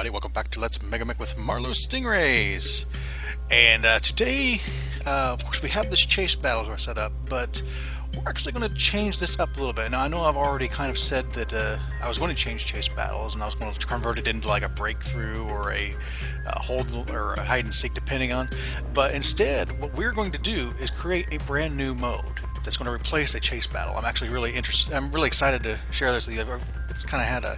everybody, welcome back to Let's Megamek with Marlow Stingrays. And today, of course, we have this chase battle set up, but we're actually going to change this up a little bit. Now, I know I've already kind of said that I was going to change chase battles, and I was going to convert it into like a breakthrough or a hold or a hide and seek, depending on. But instead, what we're going to do is create a brand new mode that's going to replace a chase battle. I'm actually really interested. I'm really excited to share this with you. It's kind of had a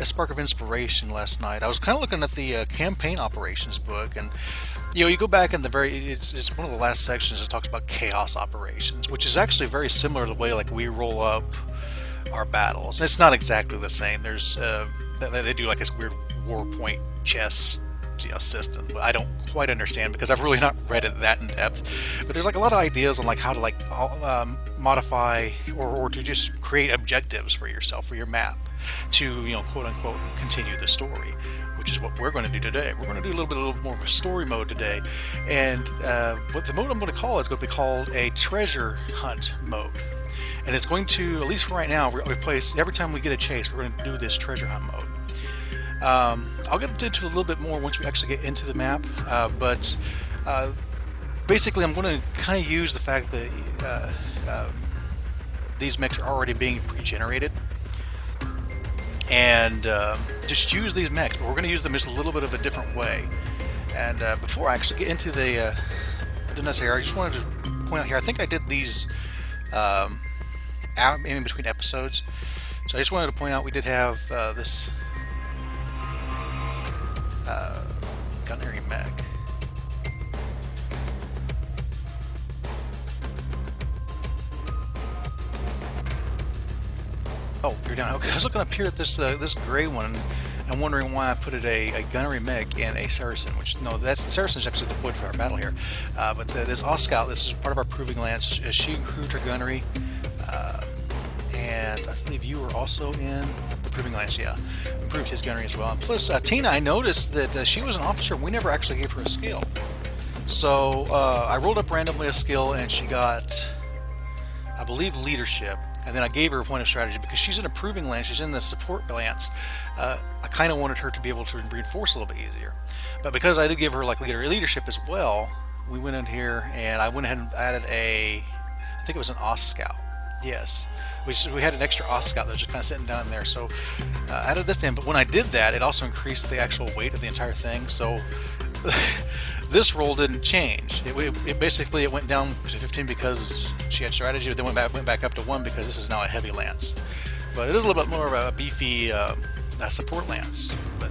spark of inspiration last night. I was kind of looking at the campaign operations book, and you go back in the it's one of the last sections that talks about chaos operations, which is actually very similar to the way like we roll up our battles. And it's not exactly the same. There's they do like this weird war point chess system. I don't quite understand because I've really not read it that in depth. But there's like a lot of ideas on like how to like modify or to just create objectives for yourself, for your map, to quote unquote continue the story, which is what we're going to do today. We're going to do a little more of a story mode today, and what the mode I'm going to call is going to be called a treasure hunt mode. And it's going to, at least for right now, replace every time we get a chase, we're going to do this treasure hunt mode. I'll get into it a little bit more once we actually get into the map, but basically I'm going to kind of use the fact that these mechs are already being pre-generated, and just use these mechs, but we're going to use them just a little bit of a different way. And before I actually get into the necessary, I just wanted to point out here, I think I did these out in between episodes, so I just wanted to point out we did have this gunnery mech. Oh, you're down. Okay, I was looking up here at this this gray one and wondering why I put it a gunnery mech and a Saracen. Which no, that's the Saracen's actually deployed for our battle here. But this Scout, this is part of our proving lance. She improved her gunnery, and I believe you were also in the proving lance. Yeah, improved his gunnery as well. And plus, Tina, I noticed that she was an officer, and we never actually gave her a skill. So I rolled up randomly a skill, and she got, I believe, leadership. And then I gave her a point of strategy because she's in a proving lance. She's in the support lance. I kind of wanted her to be able to reinforce a little bit easier. But because I did give her like leadership as well, we went in here and I went ahead and added I think it was an Scout. Yes, we had an extra Scout that was just kind of sitting down there. So I added this in. But when I did that, it also increased the actual weight of the entire thing. So this roll didn't change. It basically it went down to 15 because she had strategy, but then went back up to 1 because this is now a heavy lance. But it is a little bit more of a beefy support lance. But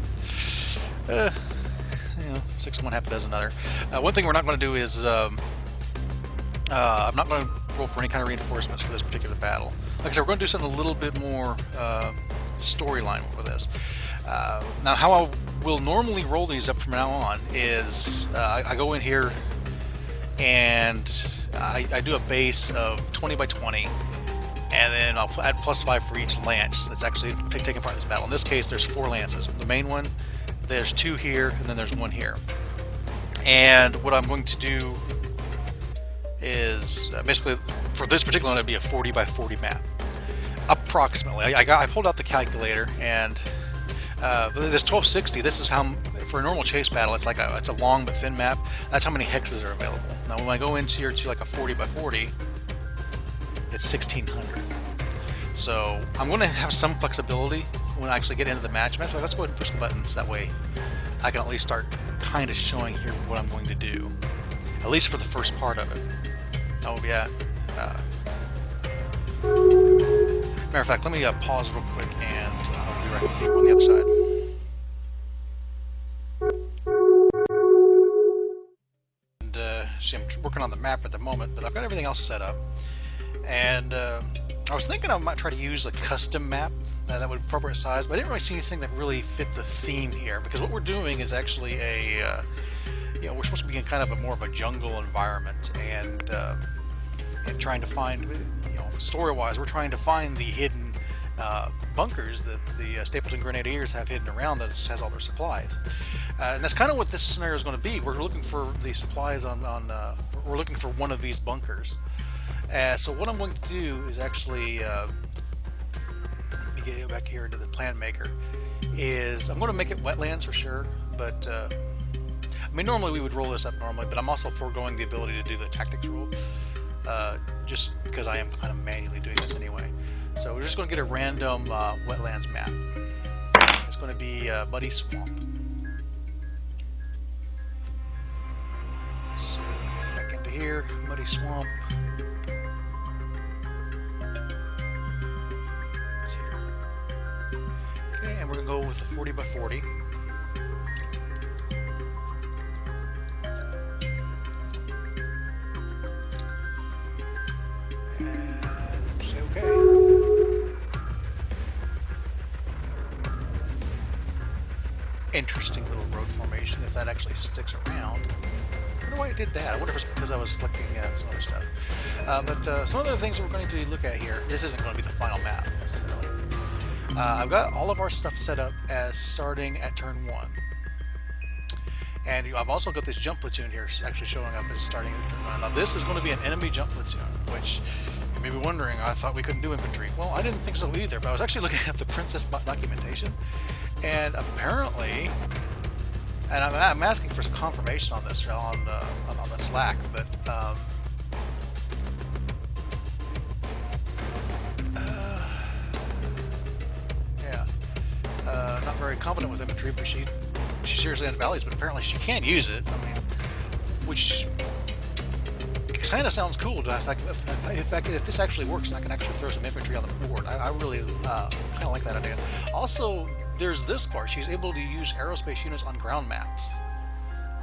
6 1 half a dozen other. One thing we're not going to do is I'm not going to roll for any kind of reinforcements for this particular battle. Like I said, we're going to do something a little bit more storyline for this. Now, how I will normally roll these up from now on is I go in here and I do a base of 20 by 20, and then I'll add +5 for each lance that's actually taking part in this battle. In this case, there's 4 lances. The main one, there's 2 here, and then there's 1 here. And what I'm going to do is basically for this particular one, it'd be a 40 by 40 map, approximately. I pulled out the calculator, and this 1260. This is how, for a normal chase battle, it's a long but thin map. That's how many hexes are available. Now, when I go into here to like a 40 by 40, it's 1600. So I'm going to have some flexibility when I actually get into the match. Like, let's go ahead and push the buttons. That way, I can at least start kind of showing here what I'm going to do, at least for the first part of it. That will be at. Matter of fact, let me pause real quick, and I'll be right with you on the other side. And see, I'm working on the map at the moment, but I've got everything else set up. And I was thinking I might try to use a custom map that would appropriate size, but I didn't really see anything that really fit the theme here, because what we're doing is actually we're supposed to be in kind of more of a jungle environment, and trying to find, story-wise, we're trying to find the hidden bunkers that the Stapleton Grenadiers have hidden around that has all their supplies. And that's kind of what this scenario is going to be. We're looking for the supplies we're looking for one of these bunkers. So what I'm going to do is actually get back here into the plan maker is I'm going to make it wetlands for sure, but I mean normally we would roll this up normally, but I'm also foregoing the ability to do the tactics roll just because I am kind of manually doing this anyway. So we're just going to get a random wetlands map. It's going to be Muddy Swamp. So back into here, Muddy Swamp. And we're going to go with a 40 by 40. And say okay. Interesting little road formation, if that actually sticks around. I wonder why it did that. I wonder if it's because I was selecting some other stuff. But some other things that we're going to look at here. This isn't going to be the final map necessarily. I've got all of our stuff set up as starting at turn 1. And I've also got this jump platoon here actually showing up as starting at turn 1. Now this is going to be an enemy jump platoon, which you may be wondering, I thought we couldn't do infantry. Well, I didn't think so either, but I was actually looking at the Princess documentation, and apparently, and I'm asking for some confirmation on this on the Slack, but not very confident with infantry, but she seriously undervalues, but apparently she can use it. I mean, which kind of sounds cool. If this actually works and I can actually throw some infantry on the board, I really kind of like that idea. Also, there's this part. She's able to use aerospace units on ground maps.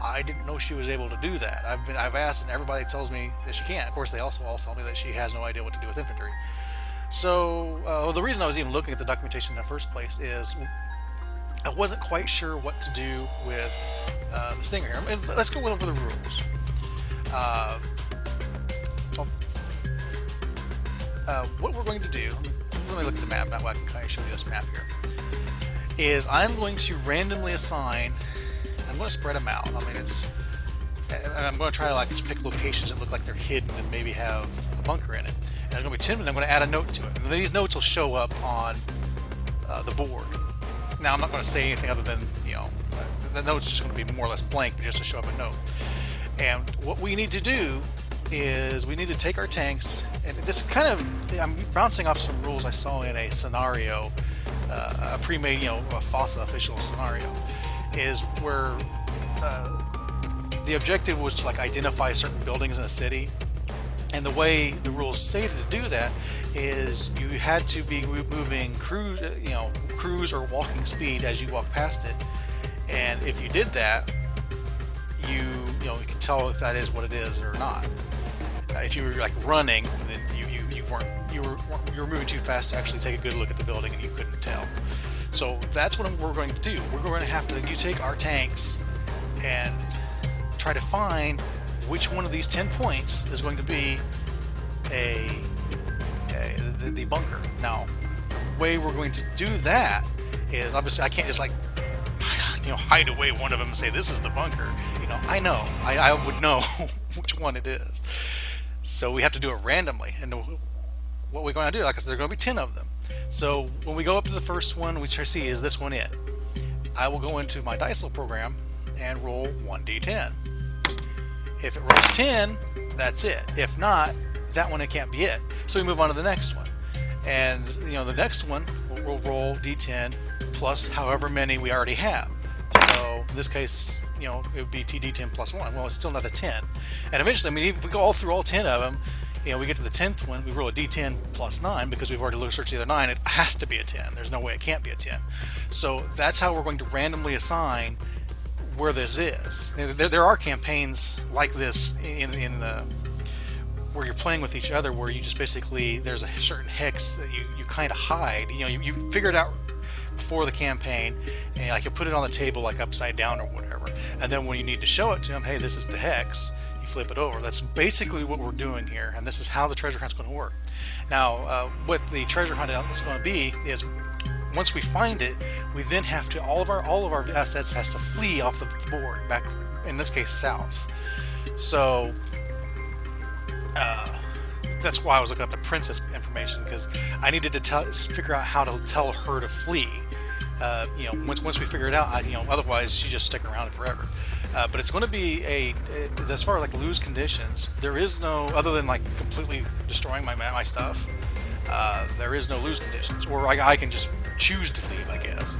I didn't know she was able to do that. I've asked, and everybody tells me that she can't. Of course, they also all tell me that she has no idea what to do with infantry. So the reason I was even looking at the documentation in the first place is I wasn't quite sure what to do with the Stinger here. I mean, let's go over the rules. What we're going to do, let me look at the map, now I can kind of show you this map here, is I'm going to randomly assign, I'm going to spread them out. I mean, and I'm going to try to like pick locations that look like they're hidden and maybe have a bunker in it. And there's going to be 10, and I'm going to add a note to it. And these notes will show up on the board. Now, I'm not going to say anything other than, you know, the note's just going to be more or less blank, just to show up a note. And what we need to do is we need to take our tanks, and this kind of, I'm bouncing off some rules I saw in a scenario, a pre-made, you know, a FOSA official scenario, is where the objective was to like identify certain buildings in a city. And the way the rules stated to do that is you had to be moving cruise or walking speed as you walk past it. And if you did that, you can tell if that is what it is or not. If you were like running, then you were moving too fast to actually take a good look at the building, and you couldn't tell. So that's what we're going to do. We're going to have to take our tanks and try to find which one of these 10 points is going to be the bunker. Now, the way we're going to do that is obviously I can't just like hide away one of them and say this is the bunker. I know I would know which one it is. So we have to do it randomly. And what we're going to do, like I said, there are going to be 10 of them. So when we go up to the first one, we try to see, is this one it? I will go into my dice roll program and roll 1d10. If it rolls 10, that's it. If not, that one, it can't be it. So we move on to the next one. And, the next one, we'll roll d10 plus however many we already have. So in this case, it would be TD10 plus 1. Well, it's still not a 10. And eventually, I mean, if we go all through all 10 of them, we get to the 10th one, we roll a d10 plus 9 because we've already searched the other 9. It has to be a 10. There's no way it can't be a 10. So that's how we're going to randomly assign where this is. There are campaigns like this in where you're playing with each other, where you just basically, there's a certain hex that you kind of hide. You figure it out before the campaign, and like you put it on the table like upside down or whatever, and then when you need to show it to them, hey, this is the hex, you flip it over. That's basically what we're doing here, and this is how the treasure hunt's going to work. Now, what the treasure hunt is going to be is, once we find it, we then have to, all of our assets has to flee off the board, back, in this case, south. So that's why I was looking up the princess information, because I needed to figure out how to tell her to flee. Once we figure it out, otherwise she just stick around forever. But it's going to be as far as like lose conditions, there is no, other than like completely destroying my stuff. There is no lose conditions, or I can just choose to leave, I guess.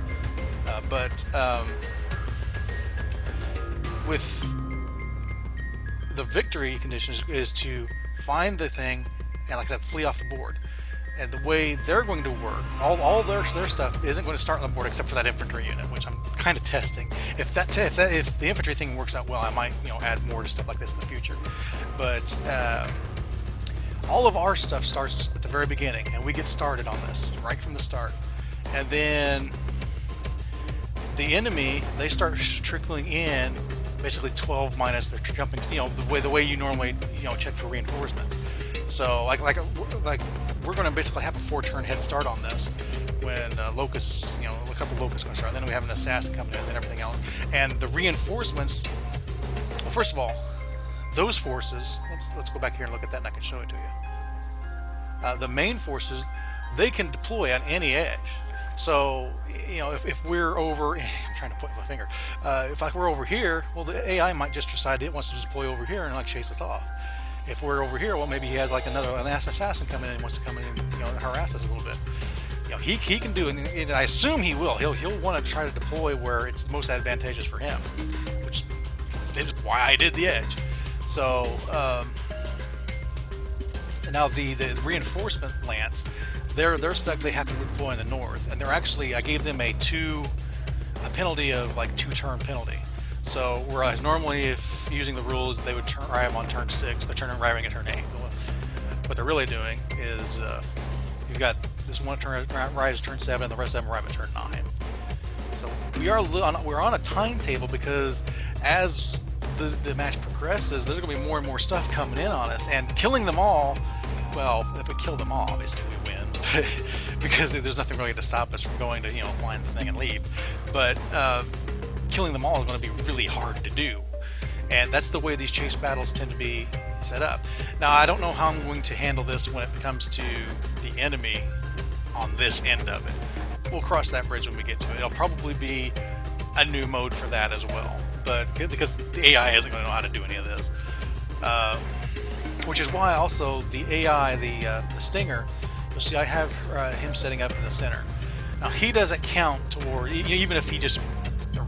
But with the victory conditions is to find the thing and, like I said, flee off the board. And the way they're going to work, all their stuff isn't going to start on the board except for that infantry unit, which I'm kind of testing. If the infantry thing works out well, I might add more to stuff like this in the future. But all of our stuff starts at the very beginning, and we get started on this right from the start. And then the enemy, they start trickling in, basically 12 minus their jumping, the way you normally check for reinforcements. So like we're going to basically have a 4-turn head start on this when locusts, a couple locusts going to start, and then we have an assassin coming in and everything else. And the reinforcements, well, first of all, those forces, let's go back here and look at that, and I can show it to you. The main forces, they can deploy on any edge. So, if we're over, I'm trying to point my finger, if we're over here, well, the AI might just decide it wants to deploy over here and chase us off. If we're over here, well, maybe he has like an assassin coming in and wants to come in and harass us a little bit. He can do it, and I assume he will. He'll want to try to deploy where it's most advantageous for him, which is why I did the edge. So now the reinforcement lance, they're stuck. They have to deploy in the north, and they're actually, I gave them a penalty of like 2-turn penalty. So whereas normally, if using the rules, they would arrive on turn 6, they're arriving at turn 8. What they're really doing is you've got this one turn arrives turn 7, and the rest of them arrive at turn 9. So we're on a timetable, because as the match progresses, there's going to be more and more stuff coming in on us, and killing them all. Well, if we kill them all, obviously we win, because there's nothing really to stop us from going to flying the thing and leave. But killing them all is going to be really hard to do, and that's the way these chase battles tend to be set up. Now, I don't know how I'm going to handle this when it comes to the enemy on this end of it. We'll cross that bridge when we get to it. It'll probably be a new mode for that as well, but because the AI isn't going to know how to do any of this, which is why also the AI, the Stinger, you'll see I have him setting up in the center. Now, he doesn't count toward, even if he just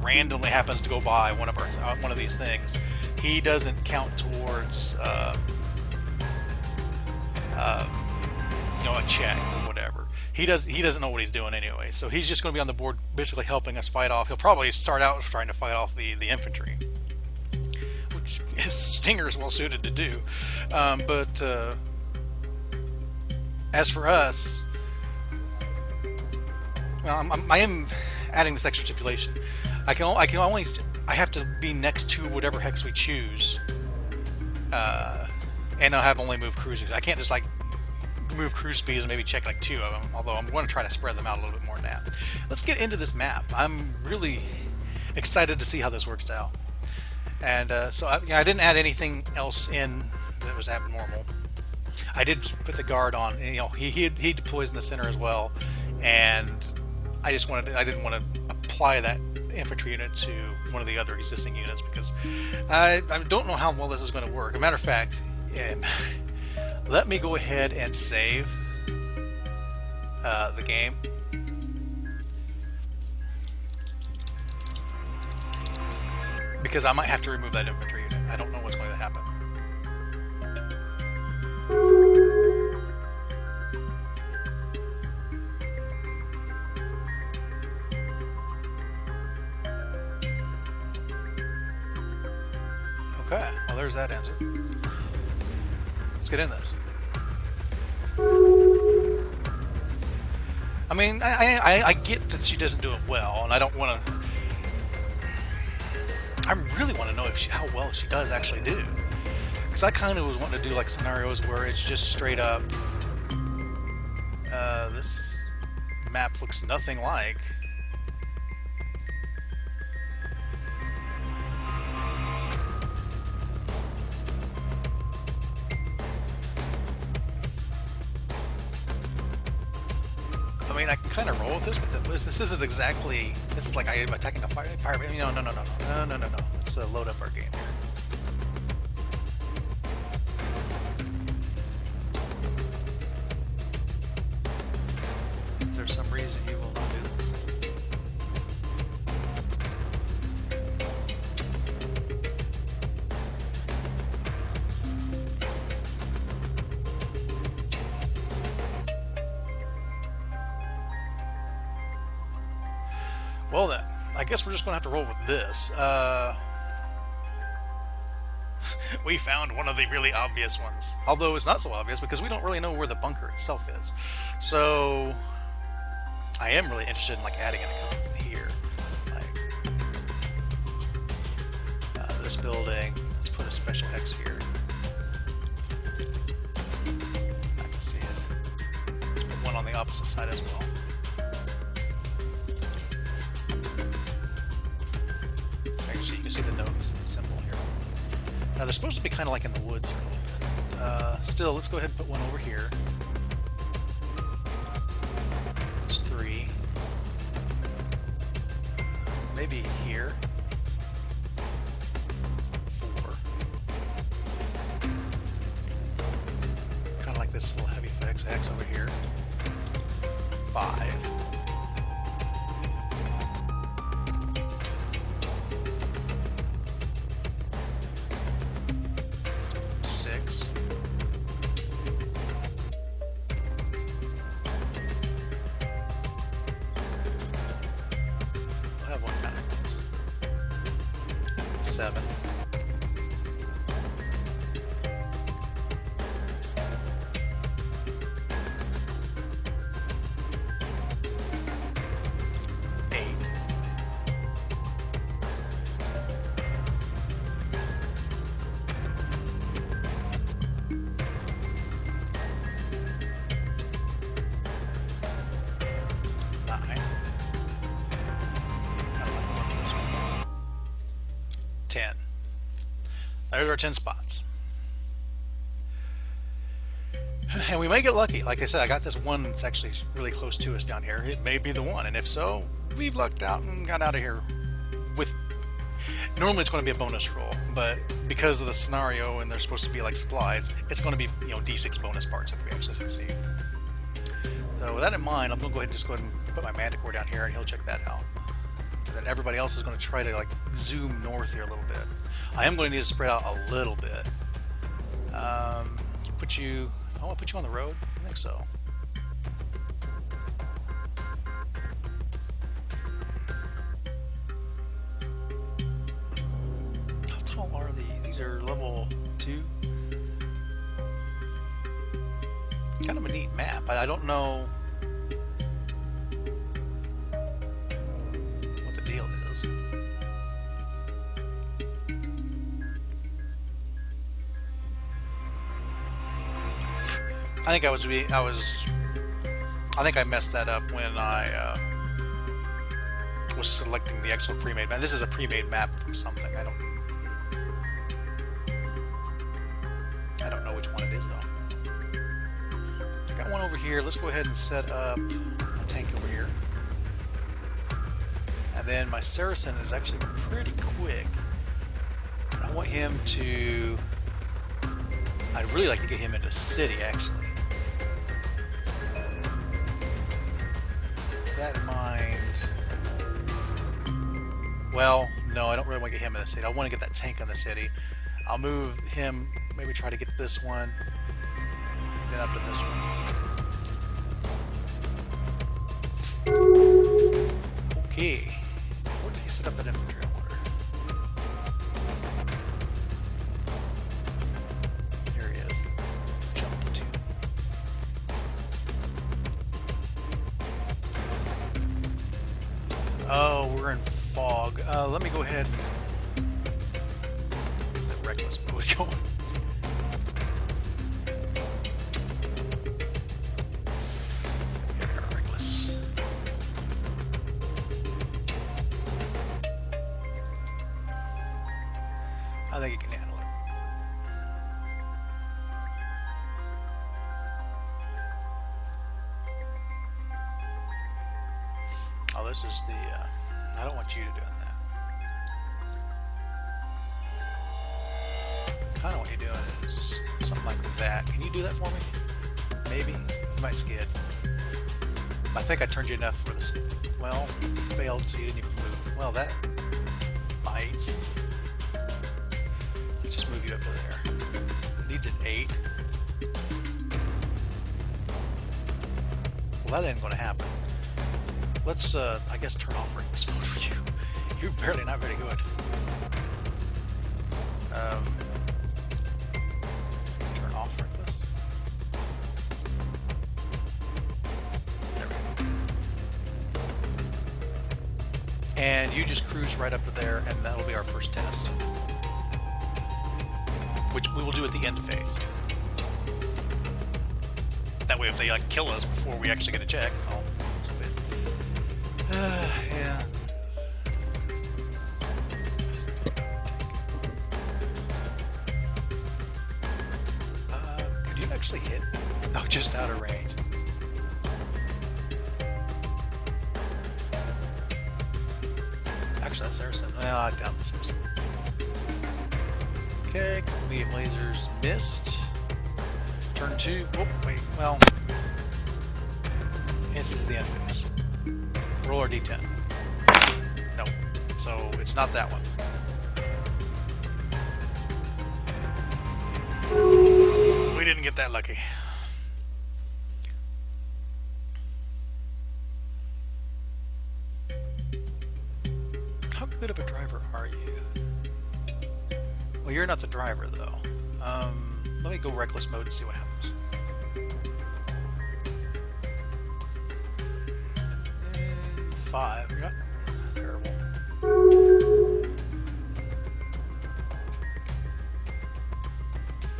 randomly happens to go by one of these things, he doesn't count towards a check or whatever. He doesn't know what he's doing anyway, so he's just going to be on the board basically helping us fight off. He'll probably start out trying to fight off the infantry, which his Stinger is well suited to do. But as for us, well, I am adding this extra stipulation. I have to be next to whatever hex we choose, and I'll have only move cruisers. I can't just like move cruise speeds and maybe check like 2 of them, although I'm going to try to spread them out a little bit more than that. Let's get into this map. I'm really excited to see how this works out. And so I didn't add anything else in that was abnormal. I did put the guard on, and, he deploys in the center as well, and I didn't want to apply that infantry unit to one of the other existing units, because I don't know how well this is going to work. As a matter of fact, let me go ahead and save the game. Because I might have to remove that infantry unit. I don't know what's going to happen. Okay, well, there's that answer. Let's get in this. I mean, I get that she doesn't do it well, and I don't want to. I really want to know how well she does actually do, because I kind of was wanting to do like scenarios where it's just straight up. This map looks nothing like. I mean, I can kind of roll with this, but this isn't exactly. This is like I'm attacking a fire. No, no, no, no, no, no, no, no. Let's load up our game here. Is there some reason you will not do this? Well then, I guess we're just gonna have to roll with this. We found one of the really obvious ones. Although it's not so obvious because we don't really know where the bunker itself is. So I am really interested in like adding in a couple here. Like this building. Let's put a special X here. I can see it. Let's put one on the opposite side as well. So you can see the notes symbol here. Now they're supposed to be kind of like in the woods here a little bit. Still, let's go ahead and put one over here. There's 3. Maybe here. 4. Kind of like this little heavy X over here. 5. 6. We'll have one kind of things. 7. 8. 10. There's our 10 spots. And we may get lucky. Like I said, I got this one that's actually really close to us down here. It may be the one. And if so, we've lucked out and got out of here with... Normally it's going to be a bonus roll, but because of the scenario and there's supposed to be like supplies, it's going to be, you know, D6 bonus parts if we actually succeed. So with that in mind, I'm going to go ahead and just go ahead and put my Manticore down here and he'll check that out. And then everybody else is going to try to like zoom north here a little bit. I am going to need to spread out a little bit. Put you... I want to put you on the road? I think so. How tall are these? These are level 2. Kind of a neat map, but I don't know what the deal is. I think I messed that up when I was selecting the actual pre-made map. This is a pre-made map from something. I don't know which one it is though. I got one over here. Let's go ahead and set up a tank over here. And then my Saracen is actually pretty quick. I want him to... I'd really like to get him into city actually. That in mind. Well, no, I don't really want to get him in the city. I want to get that tank in the city. I'll move him, maybe try to get this one, then up to this one. Okay. Where did he set up that infantry, I wonder? There he is. Jump platoon. Oh, we're in fog. Let me go ahead and get the reckless mode going. Here we are, reckless. I think it can handle it. does is the, I don't want you to doing that. Kind of what you're doing is something like that. Can you do that for me? Maybe? You might skid. I think I turned you enough where this, well, failed so you didn't even move. Well, that bites. Let's just move you up to there. It needs an 8. Well, that ain't going to happen. Let's, I guess, turn off reckless mode for you. You're barely not very good. Turn off reckless. There we go. And you just cruise right up to there, and that'll be our first test. Which we will do at the end phase. That way, if they like kill us before we actually get a check, oh, that's a bit. Yeah. Could you actually hit? No, just out of range. Actually, that's Saracen. Well, I doubt the Saracen. Okay, medium lasers missed. Turn 2. Oh, wait, well. This is the end phase. Roll our D10. No. So it's not that one. We didn't get that lucky. How good of a driver are you? Well, you're not the driver, though. Let me go reckless mode and see what happens. 5. You're not terrible.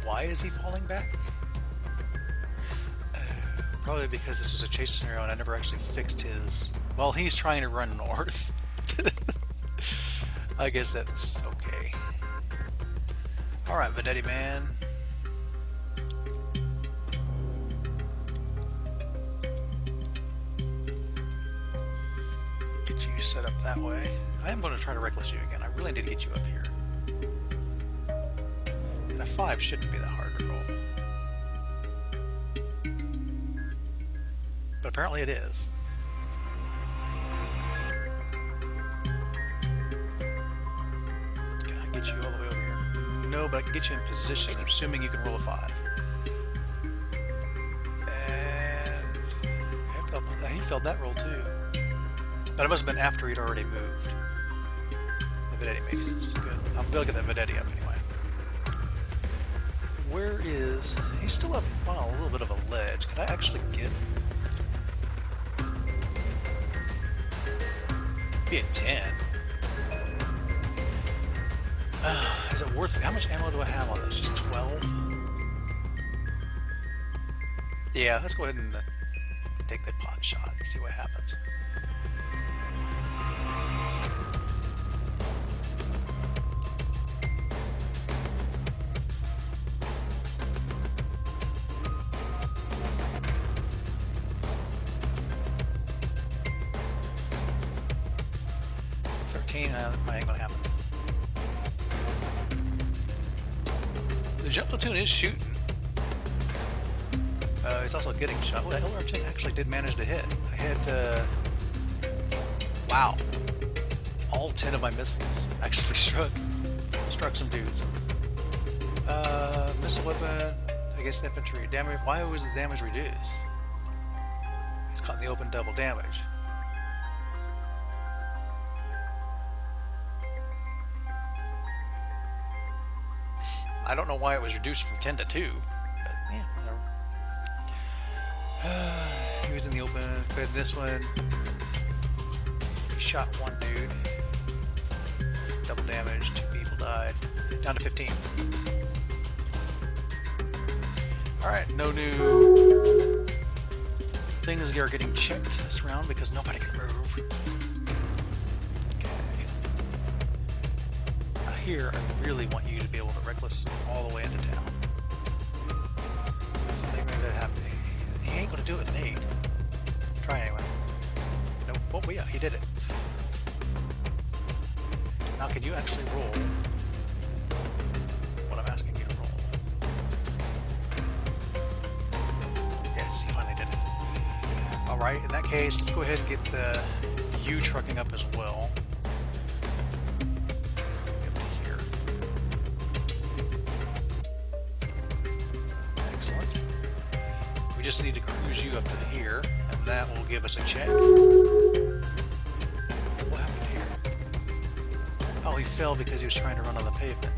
Why is he falling back? Probably because this was a chase scenario and I never actually fixed his... Well, he's trying to run north. I guess that's okay. Alright, Vedetti man. Get you set up that way. I am going to try to reckless you again. I really need to get you up here. And a 5 shouldn't be that hard to roll. But apparently it is. Can I get you all the way over here? No, but I can get you in position, assuming you can roll a 5. And he failed that roll too. But it must have been after he'd already moved. The Vedetti makes sense. Good. I'm going to get that Vedetti up anyway. Where is... He's still up on a little bit of a ledge. Could I actually get... Be at 10. Is it worth it? How much ammo do I have on this? Just 12? Yeah, let's go ahead and take the pot shot and see what happens. That ain't gonna happen. The jump platoon is shooting. It's also getting shot. Well, the LR-10 actually did manage to hit. I hit, wow. All 10 of my missiles actually struck some dudes. Missile weapon against infantry. Damage. Why was the damage reduced? It's caught in the open double damage. I don't know why it was reduced from 10 to 2, but yeah, whatever. He was in the open. But this one, he shot one dude. Double damage, 2 people died. Down to 15. Alright, no new things are getting checked this round because nobody can move. Here, I really want you to be able to reckless all the way into town. So they made that happen. He ain't going to do it with an 8. Try anyway. Nope. Oh, yeah, he did. did it. Now can you actually roll what I'm asking you to roll? Yes, you finally did it. Alright, in that case, let's go ahead and get the U trucking up as well. Get to here. Excellent. We just need to cruise you up to here, and that will give us a check. What happened here? Oh, he fell because he was trying to run on the pavement.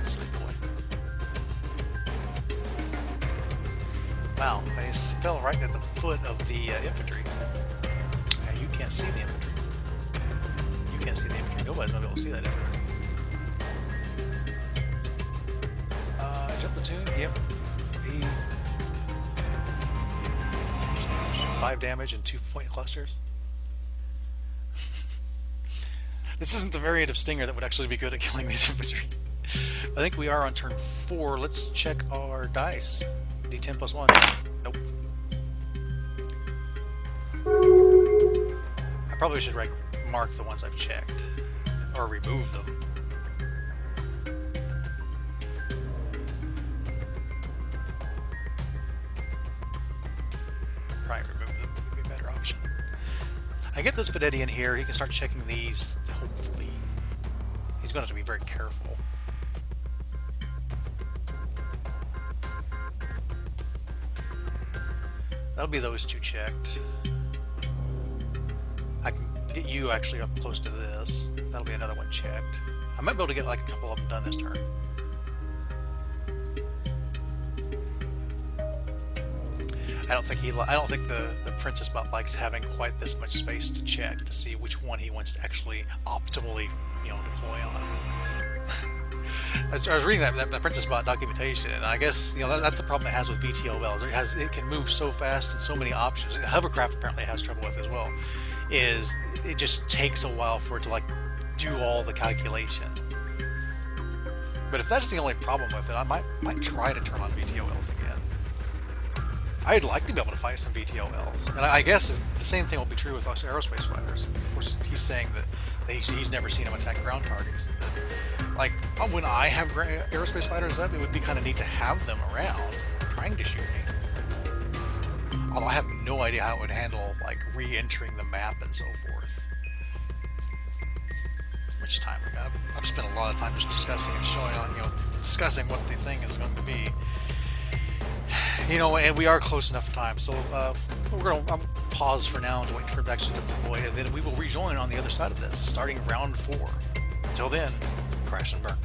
Silly boy. Wow, he fell right at the foot of the infantry. Yeah, you can't see the infantry. You can't see the infantry. Nobody's going to be able to see that infantry. Jump platoon, yep. 5 damage and 2-point clusters. This isn't the variant of Stinger that would actually be good at killing these infantry. I think we are on turn 4. Let's check our dice. D10 plus 1. Nope. I probably should mark the ones I've checked. Or remove them. Probably remove them would be a better option. I get this Vedetti in here, he can start checking these, hopefully. He's going to have to be very careful. That'll be those 2 checked. I can get you actually up close to this. That'll be another one checked. I might be able to get like a couple of them done this turn. I don't think the Princess Bot likes having quite this much space to check to see which one he wants to actually optimally, deploy on. I was reading that Princess Bot documentation, and I guess that's the problem it has with VTOLs. It can move so fast and so many options. And Hovercraft apparently has trouble with it as well. Is it just takes a while for it to do all the calculation. But if that's the only problem with it, I might try to turn on VTOLs again. I'd like to be able to fight some VTOLs, and I guess the same thing will be true with us aerospace fighters. Of course, he's saying that he's never seen them attack ground targets. Like, when I have aerospace fighters up, it would be kind of neat to have them around, trying to shoot me. Although I have no idea how it would handle, re-entering the map and so forth. Much time we got. I've spent a lot of time just discussing and showing on, discussing what the thing is going to be. And we are close enough time, so we're going to pause for now and wait for it to actually deploy, and then we will rejoin on the other side of this, starting round 4. Until then, crash and burn.